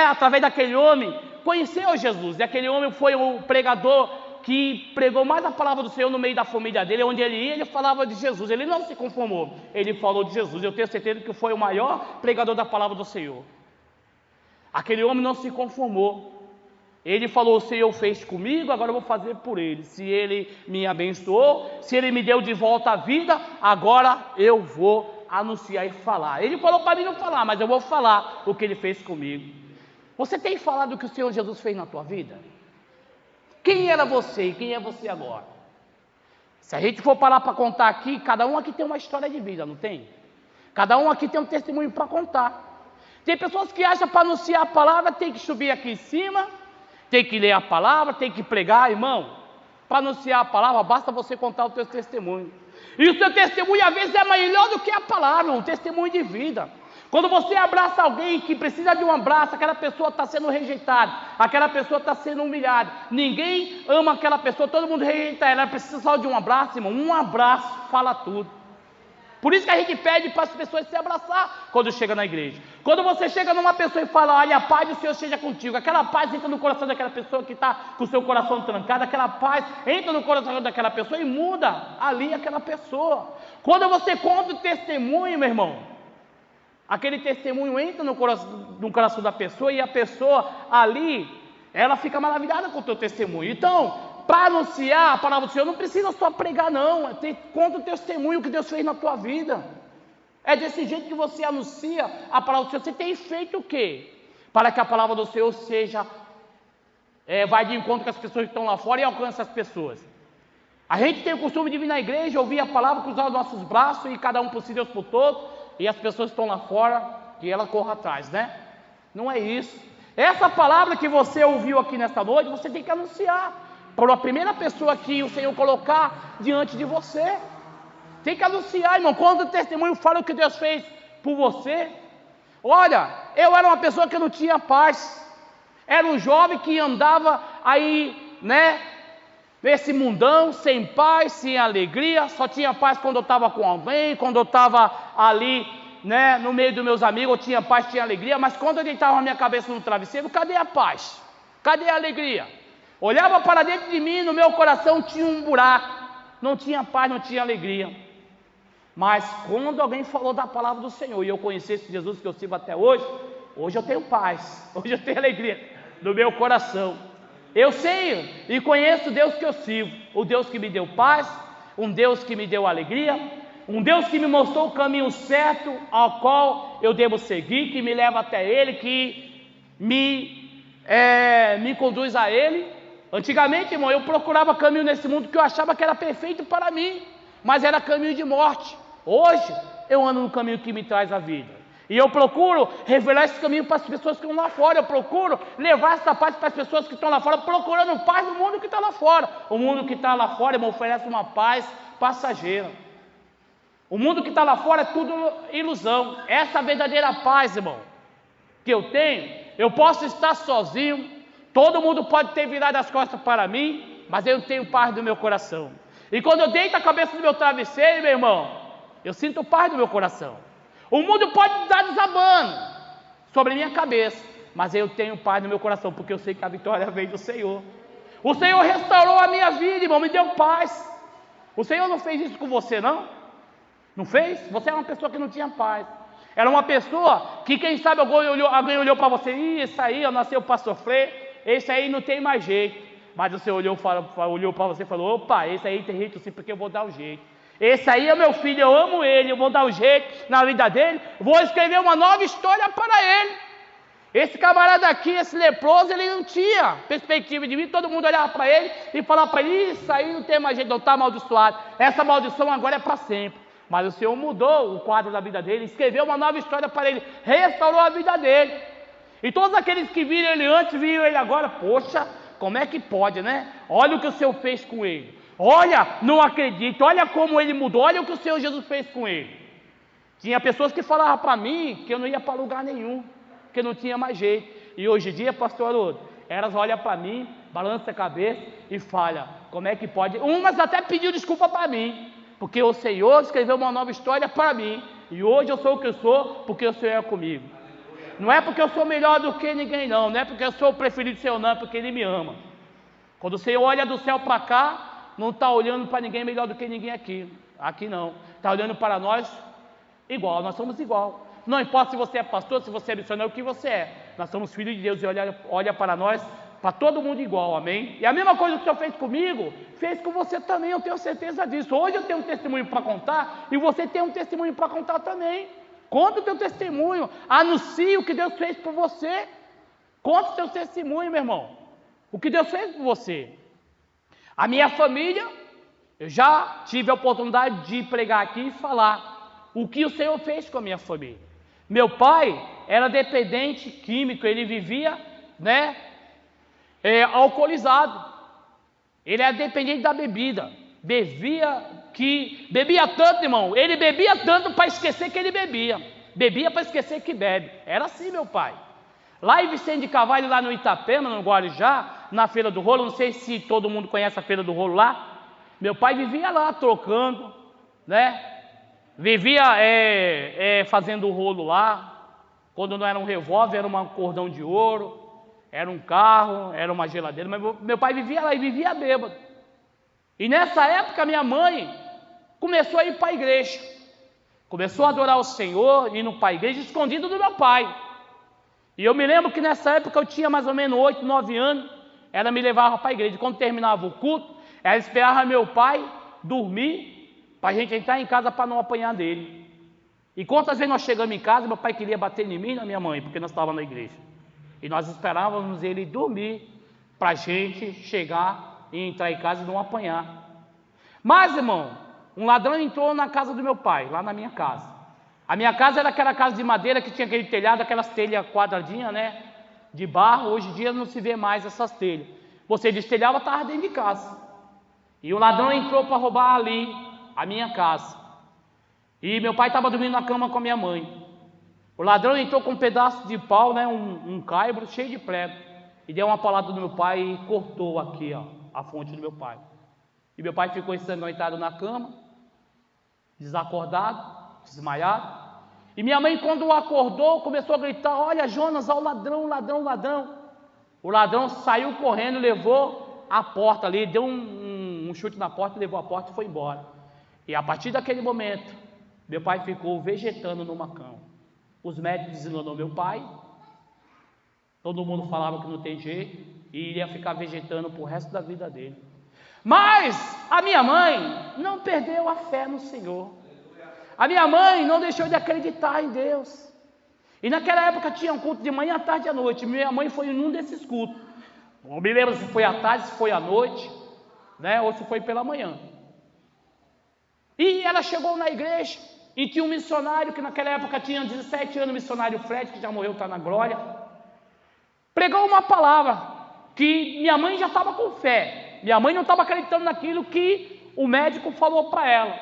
através daquele homem, conheceram Jesus. E aquele homem foi o pregador que pregou mais a palavra do Senhor no meio da família dele. Onde ele ia, ele falava de Jesus. Ele não se conformou, ele falou de Jesus. Eu tenho certeza que foi o maior pregador da palavra do Senhor. Aquele homem não se conformou. Ele falou: o Senhor fez comigo, agora eu vou fazer por ele. Se ele me abençoou, se ele me deu de volta a vida, agora eu vou anunciar e falar. Ele falou para mim não falar, mas eu vou falar o que ele fez comigo. Você tem falado o que o Senhor Jesus fez na tua vida? Quem era você e quem é você agora? Se a gente for parar para contar aqui, cada um aqui tem uma história de vida, não tem? Cada um aqui tem um testemunho para contar. Tem pessoas que acham que para anunciar a palavra tem que subir aqui em cima, tem que ler a palavra, tem que pregar. Irmão, para anunciar a palavra basta você contar o teu testemunho. E o seu testemunho às vezes é melhor do que a palavra, um testemunho de vida. Quando você abraça alguém que precisa de um abraço, aquela pessoa está sendo rejeitada, aquela pessoa está sendo humilhada, ninguém ama aquela pessoa, todo mundo rejeita ela precisa só de um abraço, irmão. Um abraço fala tudo. Por isso que a gente pede para as pessoas se abraçar quando chega na igreja. Quando você chega numa pessoa e fala: olha, a paz do Senhor seja contigo, aquela paz entra no coração daquela pessoa que está com o seu coração trancado, aquela paz entra no coração daquela pessoa e muda ali aquela pessoa. Quando você conta o testemunho, meu irmão, aquele testemunho entra no coração da pessoa e a pessoa ali, ela fica maravilhada com o teu testemunho. Então, para anunciar a palavra do Senhor, não precisa só pregar não, conta o testemunho que Deus fez na tua vida. É desse jeito que você anuncia a palavra do Senhor. Você tem feito o quê? Para que a palavra do Senhor seja, vai de encontro com as pessoas que estão lá fora e alcance as pessoas. A gente tem o costume de vir na igreja, ouvir a palavra, cruzar os nossos braços e cada um por si, Deus por todos, e as pessoas que estão lá fora, que ela corra atrás, Não é isso. Essa palavra que você ouviu aqui nesta noite, você tem que anunciar para a primeira pessoa que o Senhor colocar diante de você. Tem que anunciar, irmão. Quando o testemunho fala o que Deus fez por você. Olha, eu era uma pessoa que não tinha paz. Era um jovem que andava aí, nesse mundão, sem paz, sem alegria. Só tinha paz quando eu estava com alguém, quando eu estava ali, no meio dos meus amigos, eu tinha paz, tinha alegria. Mas quando eu deitava a minha cabeça no travesseiro, cadê a paz? Cadê a alegria? Olhava para dentro de mim, no meu coração tinha um buraco, não tinha paz, não tinha alegria. Mas quando alguém falou da palavra do Senhor e eu conheci esse Jesus que eu sirvo até hoje, hoje eu tenho paz, hoje eu tenho alegria no meu coração. Eu sei e conheço o Deus que eu sirvo, o Deus que me deu paz, um Deus que me deu alegria, um Deus que me mostrou o caminho certo ao qual eu devo seguir, que me leva até Ele, que me conduz a Ele. Antigamente, irmão, eu procurava caminho nesse mundo que eu achava que era perfeito para mim, mas era caminho de morte. Hoje, eu ando no caminho que me traz a vida. E eu procuro revelar esse caminho para as pessoas que estão lá fora. Eu procuro levar essa paz para as pessoas que estão lá fora, procurando paz no mundo que está lá fora. O mundo que está lá fora, irmão, oferece uma paz passageira. O mundo que está lá fora é tudo ilusão. Essa verdadeira paz, irmão, que eu tenho, eu posso estar sozinho, todo mundo pode ter virado as costas para mim, mas eu tenho paz no meu coração. E quando eu deito a cabeça no meu travesseiro, meu irmão, eu sinto paz no meu coração. O mundo pode estar desabando sobre a minha cabeça, mas eu tenho paz no meu coração, porque eu sei que a vitória vem do Senhor. O Senhor restaurou a minha vida, irmão, me deu paz. O Senhor não fez isso com você, não? Não fez? Você era uma pessoa que não tinha paz. Era uma pessoa que, quem sabe, alguém olhou para você: isso aí, eu nasci para sofrer, esse aí não tem mais jeito. Mas o Senhor olhou para você e falou: opa, esse aí tem jeito sim, porque eu vou dar o jeito. Esse aí é meu filho, eu amo ele, eu vou dar o jeito na vida dele, vou escrever uma nova história para ele. Esse camarada aqui, esse leproso, ele não tinha perspectiva de vida. Todo mundo olhava para ele e falava para ele: isso aí não tem mais jeito, não, está amaldiçoado. Essa maldição agora é para sempre. Mas o Senhor mudou o quadro da vida dele, escreveu uma nova história para ele, restaurou a vida dele. E todos aqueles que viram ele antes, viram ele agora. Poxa, como é que pode, né? Olha o que o Senhor fez com ele. Olha, não acredito, olha como ele mudou, olha o que o Senhor Jesus fez com ele. Tinha pessoas que falavam para mim que eu não ia para lugar nenhum, que não tinha mais jeito. E hoje em dia, pastor Haroldo, elas olham para mim, balançam a cabeça e falam: como é que pode? Umas até pediu desculpa para mim, porque o Senhor escreveu uma nova história para mim. E hoje eu sou o que eu sou, porque o Senhor é comigo. Não é porque eu sou melhor do que ninguém, não. Não é porque eu sou o preferido do Senhor, não. É porque Ele me ama. Quando o Senhor olha do céu para cá, não está olhando para ninguém melhor do que ninguém aqui. Aqui não. Está olhando para nós igual. Nós somos igual. Não importa se você é pastor, se você é missionário, o que você é. Nós somos filhos de Deus e olha para nós, para todo mundo igual, amém? E a mesma coisa que o Senhor fez comigo, fez com você também, eu tenho certeza disso. Hoje eu tenho um testemunho para contar e você tem um testemunho para contar também. Conta o teu testemunho, anuncie o que Deus fez por você. Conta o teu testemunho, meu irmão, o que Deus fez por você. A minha família, eu já tive a oportunidade de pregar aqui e falar o que o Senhor fez com a minha família. Meu pai era dependente químico, ele vivia, alcoolizado. Ele era dependente da bebida. Bebia tanto, irmão. Ele bebia tanto para esquecer que ele bebia. Bebia para esquecer que bebe. Era assim, meu pai. Lá em Vicente de Carvalho, lá no Itapema, no Guarujá, na Feira do Rolo, não sei se todo mundo conhece a Feira do Rolo lá. Meu pai vivia lá trocando, Vivia fazendo o rolo lá. Quando não era um revólver, era um cordão de ouro. Era um carro, era uma geladeira. Mas meu pai vivia lá e vivia bêbado. E nessa época minha mãe começou a ir para a igreja. Começou a adorar o Senhor, indo para a igreja, escondido do meu pai. E eu me lembro que nessa época eu tinha mais ou menos 8, 9 anos. Ela me levava para a igreja. Quando terminava o culto, ela esperava meu pai dormir para a gente entrar em casa para não apanhar dele. E quantas vezes nós chegamos em casa, meu pai queria bater em mim e na minha mãe, porque nós estávamos na igreja. E nós esperávamos ele dormir para a gente chegar e entrar em casa e não apanhar. Mas, irmão, um ladrão entrou na casa do meu pai, lá na minha casa. A minha casa era aquela casa de madeira que tinha aquele telhado, aquelas telhas quadradinhas, de barro. Hoje em dia não se vê mais essas telhas. Você destelhava, estava dentro de casa. E o ladrão entrou para roubar ali a minha casa. E meu pai estava dormindo na cama com a minha mãe. O ladrão entrou com um pedaço de pau, um caibro cheio de prego, e deu uma paulada no meu pai e cortou aqui, a fonte do meu pai. E meu pai ficou ensanguentado na cama, desacordado, desmaiado. E minha mãe, quando acordou, começou a gritar: olha, Jonas, olha o ladrão, o ladrão, o ladrão. O ladrão saiu correndo, levou a porta ali, deu um chute na porta, levou a porta e foi embora. E a partir daquele momento, meu pai ficou vegetando numa cama. Os médicos desenganou meu pai, todo mundo falava que não tem jeito, e iria ficar vegetando pro resto da vida dele. Mas a minha mãe não perdeu a fé no Senhor. A minha mãe não deixou de acreditar em Deus. E naquela época tinha um culto de manhã, à tarde e à noite. Minha mãe foi em um desses cultos. Não me lembro se foi à tarde, se foi à noite, ou se foi pela manhã. E ela chegou na igreja e tinha um missionário que naquela época tinha 17 anos, missionário Fred, que já morreu, está na glória. Pregou uma palavra que minha mãe já estava com fé. Minha mãe não estava acreditando naquilo que o médico falou para ela.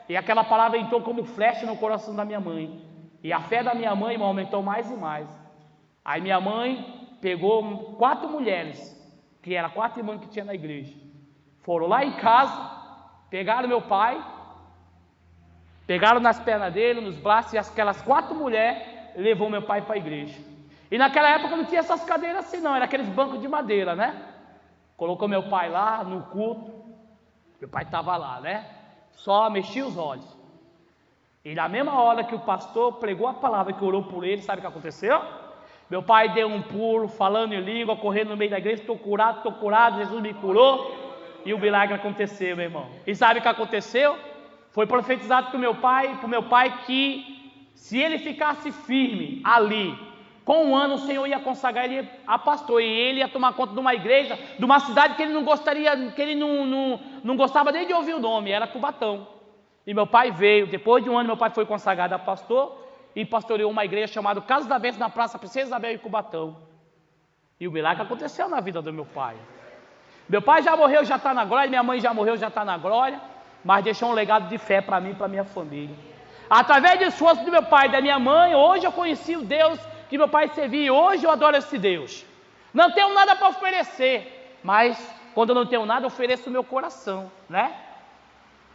E aquela palavra entrou como flecha no coração da minha mãe. E a fé da minha mãe, irmão, aumentou mais e mais. Aí minha mãe pegou 4 mulheres, que eram 4 irmãs que tinha na igreja. Foram lá em casa, pegaram meu pai, pegaram nas pernas dele, nos braços, e aquelas 4 mulheres levou meu pai para a igreja. E naquela época não tinha essas cadeiras assim não, era aqueles bancos de madeira, Colocou meu pai lá no culto, meu pai estava lá, Só mexia os olhos. E na mesma hora que o pastor pregou a palavra, que orou por ele, sabe o que aconteceu? Meu pai deu um pulo, falando em língua, correndo no meio da igreja: estou curado, Jesus me curou. E o milagre aconteceu, meu irmão. E sabe o que aconteceu? Foi profetizado para o meu pai que se ele ficasse firme ali, Com um ano o Senhor ia consagrar ele a pastor, e ele ia tomar conta de uma igreja, de uma cidade que ele não gostaria, que ele não gostava nem de ouvir o nome, era Cubatão. E meu pai veio, depois de um ano meu pai foi consagrado a pastor, e pastoreou uma igreja chamada Casa da Bênção na Praça Princesa Isabel em Cubatão. E o milagre aconteceu na vida do meu pai. Meu pai já morreu, já está na glória, minha mãe já morreu, já está na glória, mas deixou um legado de fé para mim e para minha família. Através do esforço do meu pai e da minha mãe, hoje eu conheci o Deus que meu pai servia, e hoje eu adoro esse Deus. Não tenho nada para oferecer, mas quando eu não tenho nada, eu ofereço o meu coração, né?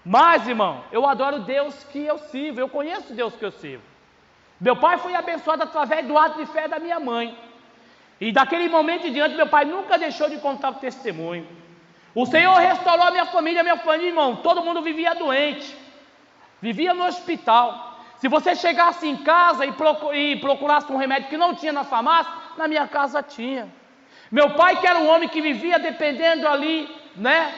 Mas, irmão, eu adoro o Deus que eu sirvo, eu conheço o Deus que eu sirvo. Meu pai foi abençoado através do ato de fé da minha mãe. E daquele momento em diante, meu pai nunca deixou de contar o testemunho. O Senhor restaurou a minha família, irmão, todo mundo vivia doente, vivia no hospital. Se você chegasse em casa e procurasse um remédio que não tinha na farmácia, na minha casa tinha. Meu pai, que era um homem que vivia dependendo ali, né,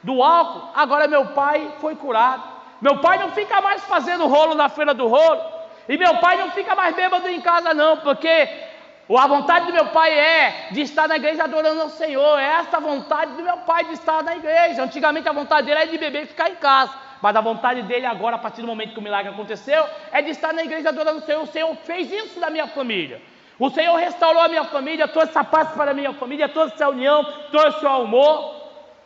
do álcool, agora meu pai foi curado. Meu pai não fica mais fazendo rolo na feira do rolo, e meu pai não fica mais bêbado em casa não, porque a vontade do meu pai é de estar na igreja adorando ao Senhor. É essa a vontade do meu pai, de estar na igreja. Antigamente a vontade dele era de beber e ficar em casa, mas a vontade dele agora, a partir do momento que o milagre aconteceu, é de estar na igreja adorando o Senhor. O Senhor fez isso na minha família. O Senhor restaurou a minha família, trouxe essa paz para a minha família, trouxe essa união, trouxe o amor.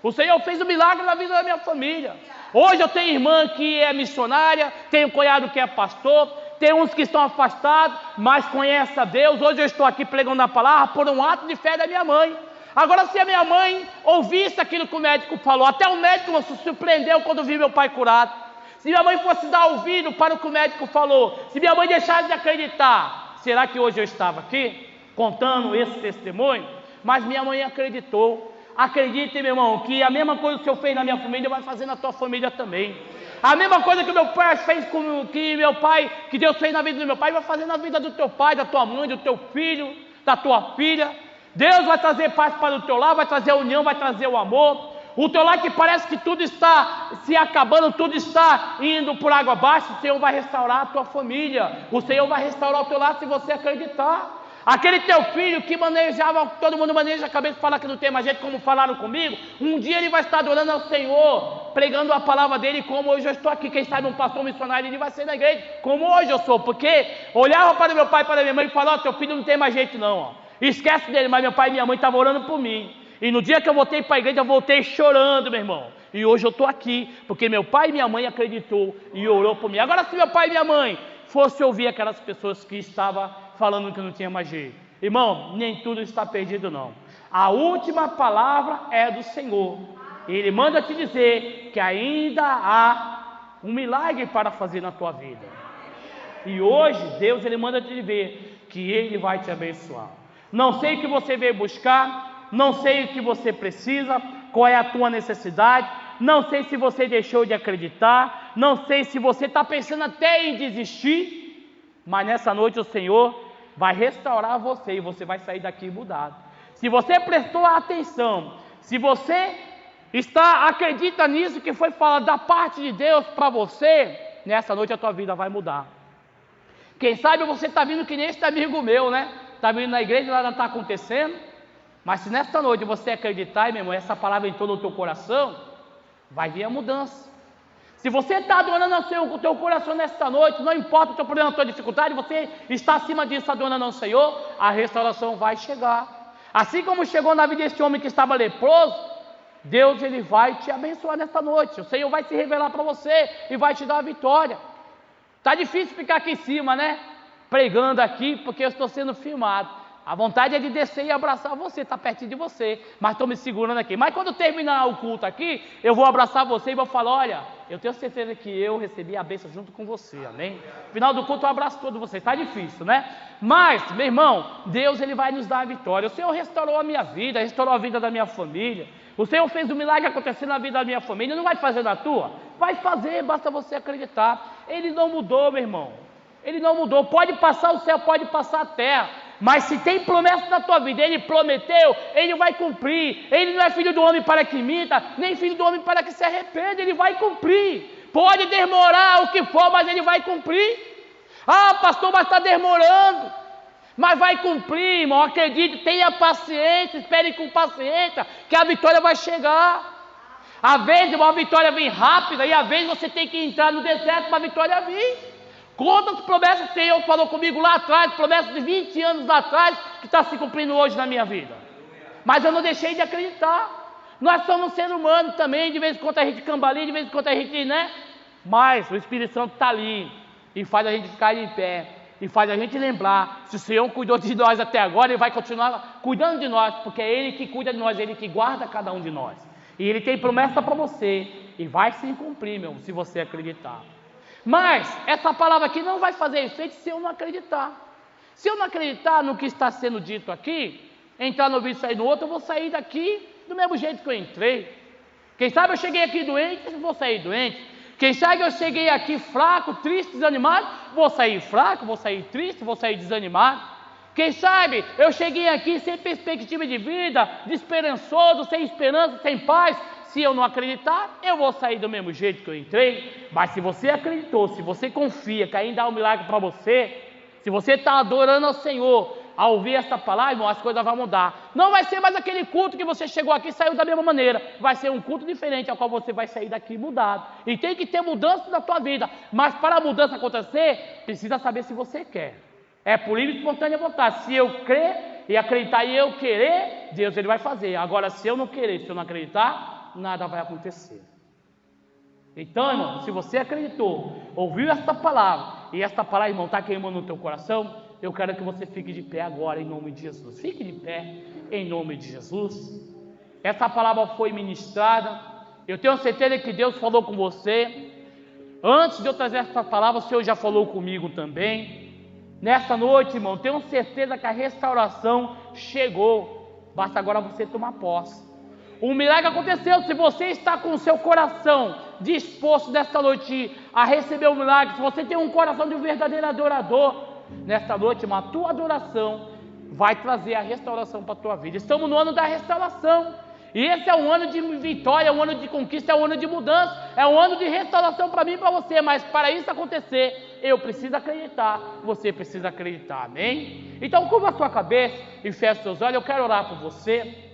O Senhor fez um milagre na vida da minha família. Hoje eu tenho irmã que é missionária, tenho cunhado que é pastor, tem uns que estão afastados, mas conhecem a Deus. Hoje eu estou aqui pregando a palavra por um ato de fé da minha mãe. Agora, se a minha mãe ouvisse aquilo que o médico falou, até o médico se surpreendeu quando viu meu pai curado. Se minha mãe fosse dar ouvido para o que o médico falou, se minha mãe deixasse de acreditar, será que hoje eu estava aqui contando esse testemunho? Mas minha mãe acreditou. Acredite, meu irmão, que a mesma coisa que o Senhor fez na minha família vai fazer na tua família também. A mesma coisa que o meu pai fez que Deus fez na vida do meu pai, vai fazer na vida do teu pai, da tua mãe, do teu filho, da tua filha. Deus vai trazer paz para o teu lar, vai trazer a união, vai trazer o amor. O teu lar que parece que tudo está se acabando, tudo está indo por água abaixo, o Senhor vai restaurar a tua família. O Senhor vai restaurar o teu lar se você acreditar. Aquele teu filho que manejava, todo mundo maneja a cabeça e fala que não tem mais jeito, como falaram comigo, um dia ele vai estar adorando ao Senhor, pregando a palavra dele, como hoje eu estou aqui. Quem sabe um pastor missionário, ele vai ser na igreja, como hoje eu sou, porque olhava para o meu pai e para a minha mãe e falava: teu filho não tem mais jeito não, ó. Esquece dele. Mas meu pai e minha mãe estavam orando por mim, e no dia que eu voltei para a igreja, eu voltei chorando, meu irmão, e hoje eu estou aqui, porque meu pai e minha mãe acreditou e orou por mim. Agora, se meu pai e minha mãe fosse ouvir aquelas pessoas que estavam falando que não tinha mais jeito, irmão, nem tudo está perdido não. A última palavra é do Senhor. Ele manda te dizer que ainda há um milagre para fazer na tua vida. E hoje Deus, ele manda te ver que Ele vai te abençoar. Não sei o que você veio buscar, não sei o que você precisa, qual é a tua necessidade, não sei se você deixou de acreditar, não sei se você está pensando até em desistir, mas nessa noite o Senhor vai restaurar você e você vai sair daqui mudado. Se você prestou atenção, se você acredita nisso que foi falado da parte de Deus para você, nessa noite a tua vida vai mudar. Quem sabe você está vindo que nem esse amigo meu, né? Está vindo na igreja e nada está acontecendo, mas se nessa noite você acreditar, meu irmão, essa palavra entrou no teu coração, vai vir a mudança. Se você está adorando o teu coração nesta noite, não importa o teu problema, a tua dificuldade, você está acima disso adorando ao Senhor, a restauração vai chegar. Assim como chegou na vida desse homem que estava leproso, Deus, ele vai te abençoar nesta noite. O Senhor vai se revelar para você e vai te dar a vitória. Está difícil ficar aqui em cima, né? Pregando aqui, porque eu estou sendo filmado. A vontade é de descer e abraçar você, está pertinho de você, mas estou me segurando aqui. Mas quando terminar o culto aqui, eu vou abraçar você e vou falar: olha, eu tenho certeza que eu recebi a bênção junto com você, amém? No final do culto eu abraço todo você. Está difícil, né? Mas, meu irmão, Deus, ele vai nos dar a vitória. O Senhor restaurou a minha vida, restaurou a vida da minha família. O Senhor fez um milagre acontecer na vida da minha família. Não vai fazer na tua? Vai fazer, basta você acreditar. Ele não mudou, meu irmão. Ele não mudou. Pode passar o céu, pode passar a terra, mas se tem promessa na tua vida, Ele prometeu, Ele vai cumprir. Ele não é filho do homem para que minta, nem filho do homem para que se arrependa. Ele vai cumprir. Pode demorar o que for, mas Ele vai cumprir. Ah, pastor, mas está demorando. Mas vai cumprir, irmão, acredite, tenha paciência, espere com paciência, que a vitória vai chegar. Às vezes uma vitória vem rápida, e às vezes você tem que entrar no deserto para a vitória vir. Quantas promessas o Senhor falou comigo lá atrás, promessas de 20 anos lá atrás, que está se cumprindo hoje na minha vida. Mas eu não deixei de acreditar. Nós somos seres humanos também, de vez em quando a gente cambaleia, de vez em quando a gente, né? Mas o Espírito Santo está ali, e faz a gente ficar em pé, e faz a gente lembrar, se o Senhor cuidou de nós até agora, Ele vai continuar cuidando de nós, porque é Ele que cuida de nós, Ele que guarda cada um de nós. E Ele tem promessa para você, e vai se cumprir, meu, se você acreditar. Mas essa palavra aqui não vai fazer efeito se eu não acreditar. Se eu não acreditar no que está sendo dito aqui, entrar no vídeo e sair no outro, eu vou sair daqui do mesmo jeito que eu entrei. Quem sabe eu cheguei aqui doente, eu vou sair doente. Quem sabe eu cheguei aqui fraco, triste, desanimado, vou sair fraco, vou sair triste, vou sair desanimado. Quem sabe eu cheguei aqui sem perspectiva de vida, desesperançoso, sem esperança, sem paz. Se eu não acreditar, eu vou sair do mesmo jeito que eu entrei. Mas se você acreditou, se você confia que ainda há um milagre para você, se você está adorando ao Senhor, ao ouvir esta palavra, irmão, as coisas vão mudar. Não vai ser mais aquele culto que você chegou aqui e saiu da mesma maneira. Vai ser um culto diferente, ao qual você vai sair daqui mudado. E tem que ter mudança na tua vida. Mas para a mudança acontecer, precisa saber se você quer. É por livre e espontânea vontade. Se eu crer e acreditar e eu querer, Deus Ele vai fazer. Agora, se eu não querer, se eu não acreditar, nada vai acontecer. Então, irmão, se você acreditou, ouviu esta palavra, e esta palavra, irmão, está queimando no teu coração, eu quero que você fique de pé agora, em nome de Jesus. Fique de pé, em nome de Jesus. Essa palavra foi ministrada. Eu tenho certeza que Deus falou com você. Antes de eu trazer essa palavra, o Senhor já falou comigo também. Nessa noite, irmão, tenho certeza que a restauração chegou. Basta agora você tomar posse. Um milagre aconteceu. Se você está com o seu coração disposto nesta noite a receber o milagre, se você tem um coração de um verdadeiro adorador, nesta noite, a tua adoração vai trazer a restauração para a tua vida. Estamos no ano da restauração. E esse é um ano de vitória, é um ano de conquista, é um ano de mudança, é um ano de restauração para mim e para você. Mas para isso acontecer, eu preciso acreditar, você precisa acreditar, amém? Então curva a sua cabeça e feche os seus olhos, eu quero orar por você.